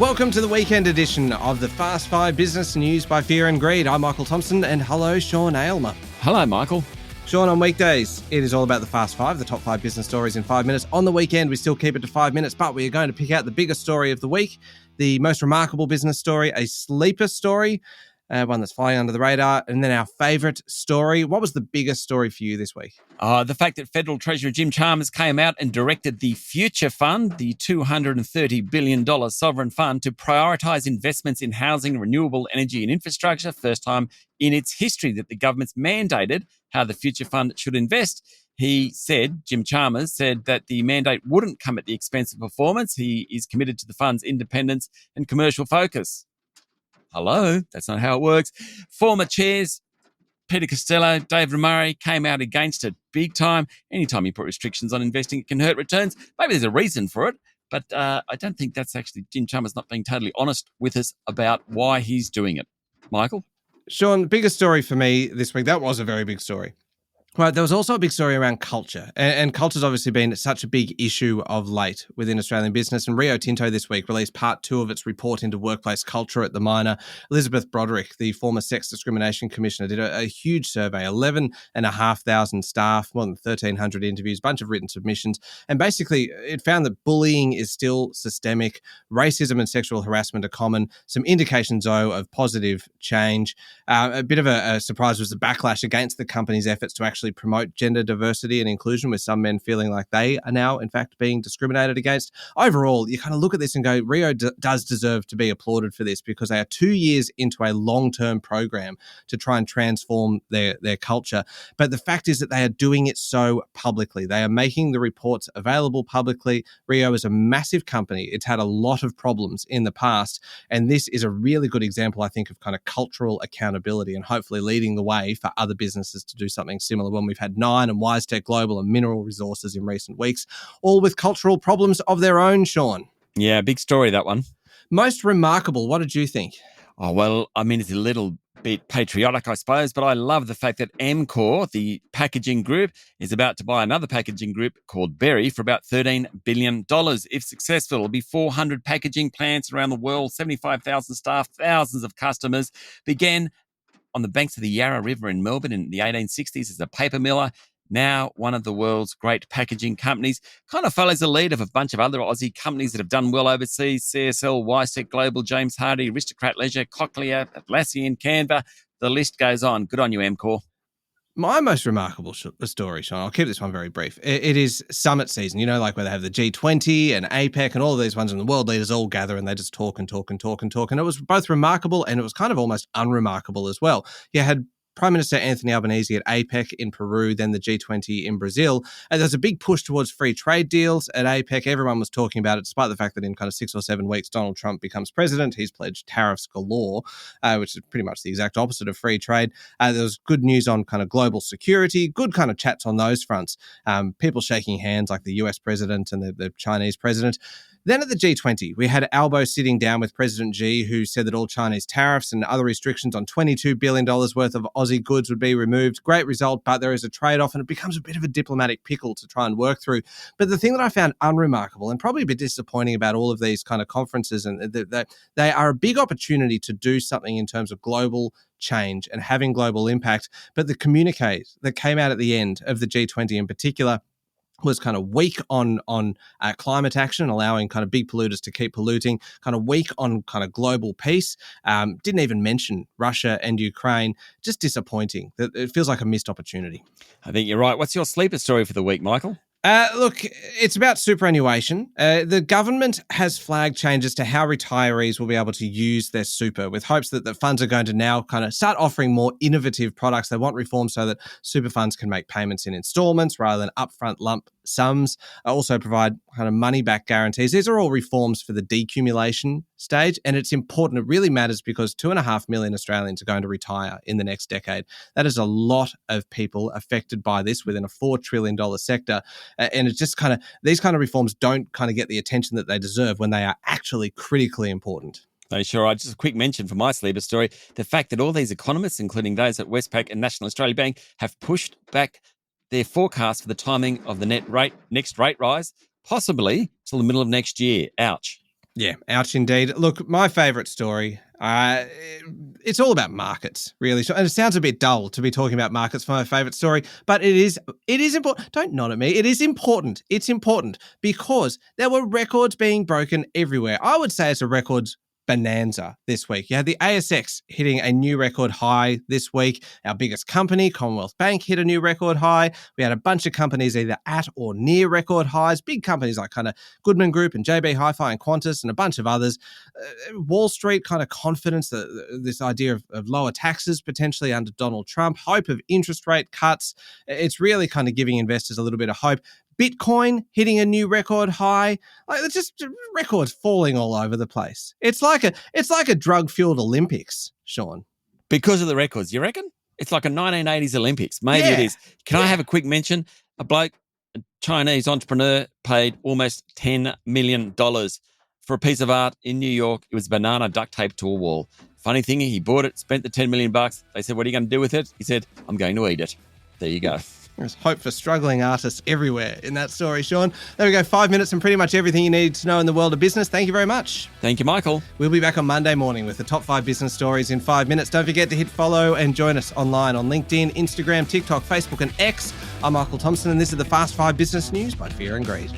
Welcome to the weekend edition of the Fast Five Business News by Fear and Greed. I'm Michael Thompson, and hello, Sean Aylmer. Hello, Michael. Sean, on weekdays, it is all about the Fast Five, the top 5 business stories in 5 minutes. On the weekend, we still keep it to 5 minutes, but we are going to pick out the biggest story of the week, the most remarkable business story, a sleeper story, one that's flying under the radar, and then our favourite story. What was the biggest story for you this week? The fact that Federal Treasurer Jim Chalmers came out and directed the Future Fund, the $230 billion sovereign fund, to prioritise investments in housing, renewable energy and infrastructure. First time in its history that the government's mandated how the Future Fund should invest. Jim Chalmers said that the mandate wouldn't come at the expense of performance. He is committed to the fund's independence and commercial focus. Hello, that's not how it works. Former chairs Peter Costello, David Murray came out against it big time. Anytime you put restrictions on investing, it can hurt returns. Maybe there's a reason for it, but I don't think that's actually Jim Chalmers not being totally honest with us about why he's doing it. Michael? Sean, the biggest story for me this week, that was a very big story. Right, there was also a big story around culture, and culture's obviously been such a big issue of late within Australian business, and Rio Tinto this week released part 2 of its report into workplace culture at the miner. Elizabeth Broderick, the former Sex Discrimination Commissioner, did a huge survey, 11,500 staff, more than 1,300 interviews, bunch of written submissions, and basically it found that bullying is still systemic, racism and sexual harassment are common, some indications, though, of positive change. A bit of a surprise was the backlash against the company's efforts to actually promote gender diversity and inclusion, with some men feeling like they are now, in fact, being discriminated against. Overall, you kind of look at this and go, Rio does deserve to be applauded for this, because they are 2 years into a long-term program to try and transform their culture. But the fact is that they are doing it so publicly. They are making the reports available publicly. Rio is a massive company. It's had a lot of problems in the past, and this is a really good example, I think, of kind of cultural accountability and hopefully leading the way for other businesses to do something similar when we've had Nine and WiseTech Global and Mineral Resources in recent weeks, all with cultural problems of their own, Sean. Yeah, big story, that one. Most remarkable, what did you think? Oh, well, I mean, it's a little bit patriotic, I suppose, but I love the fact that Amcor, the packaging group, is about to buy another packaging group called Berry for about $13 billion. If successful, it'll be 400 packaging plants around the world, 75,000 staff, thousands of customers. Began on the banks of the Yarra River in Melbourne in the 1860s as a paper miller, now one of the world's great packaging companies. Kind of follows the lead of a bunch of other Aussie companies that have done well overseas: CSL, WiseTech Global, James Hardie, Aristocrat Leisure, Cochlear, Atlassian, Canva. The list goes on. Good on you, Amcor. My most remarkable story, Sean, I'll keep this one very brief. It is summit season, like where they have the G20 and APEC and all of these ones, and the world leaders all gather and they just talk and talk and talk and talk. And it was both remarkable and it was kind of almost unremarkable as well. You had Prime Minister Anthony Albanese at APEC in Peru, then the G20 in Brazil. And there's a big push towards free trade deals at APEC. Everyone was talking about it, despite the fact that in kind of 6 or 7 weeks, Donald Trump becomes president. He's pledged tariffs galore, which is pretty much the exact opposite of free trade. There was good news on kind of global security, good kind of chats on those fronts. People shaking hands like the US president and the Chinese president. Then at the G20, we had Albo sitting down with President Xi, who said that all Chinese tariffs and other restrictions on $22 billion worth of Aussie goods would be removed. Great result, but there is a trade-off, and it becomes a bit of a diplomatic pickle to try and work through. But the thing that I found unremarkable and probably a bit disappointing about all of these kind of conferences, and that they are a big opportunity to do something in terms of global change and having global impact. But the communique that came out at the end of the G20 in particular was kind of weak on climate action, allowing kind of big polluters to keep polluting, kind of weak on kind of global peace, didn't even mention Russia and Ukraine. Just disappointing. It feels like a missed opportunity. I think you're right. What's your sleeper story for the week, Michael? Look, it's about superannuation. The government has flagged changes to how retirees will be able to use their super, with hopes that the funds are going to now kind of start offering more innovative products. They want reform so that super funds can make payments in installments rather than upfront lump sums. Also provide kind of money back guarantees. These are all reforms for the decumulation stage, and it's important. It really matters because 2.5 million Australians are going to retire in the next decade. That is a lot of people affected by this within a $4 trillion sector. And it's just kind of, these kind of reforms don't kind of get the attention that they deserve when they are actually critically important. No, sure. Just a quick mention for my sleeper story, the fact that all these economists, including those at Westpac and National Australia Bank, have pushed back their forecast for the timing of the next rate rise, possibly till the middle of next year. Ouch. Yeah, ouch indeed. Look, my favourite story, it's all about markets, really. And it sounds a bit dull to be talking about markets for my favourite story, but it is important. Don't nod at me. It is important. It's important because there were records being broken everywhere. I would say it's a records bonanza this week. You had the ASX hitting a new record high this week. Our biggest company, Commonwealth Bank, hit a new record high. We had a bunch of companies either at or near record highs. Big companies like kind of Goodman Group and JB Hi-Fi and Qantas and a bunch of others. Wall Street kind of confidence that this idea of lower taxes potentially under Donald Trump, hope of interest rate cuts. It's really kind of giving investors a little bit of hope. Bitcoin hitting a new record high. Like, it's just records falling all over the place. It's like a drug-fueled Olympics, Sean. Because of the records, you reckon? It's like a 1980s Olympics. Maybe it is. Can I have a quick mention? A bloke, a Chinese entrepreneur, paid almost $10 million for a piece of art in New York. It was banana duct taped to a wall. Funny thing, he bought it, spent the $10 million. They said, "What are you going to do with it?" He said, "I'm going to eat it." There you go. There's hope for struggling artists everywhere in that story, Sean. There we go. 5 minutes and pretty much everything you need to know in the world of business. Thank you very much. Thank you, Michael. We'll be back on Monday morning with the top 5 business stories in 5 minutes. Don't forget to hit follow and join us online on LinkedIn, Instagram, TikTok, Facebook and X. I'm Michael Thompson and this is the Fast 5 Business News by Fear and Greed.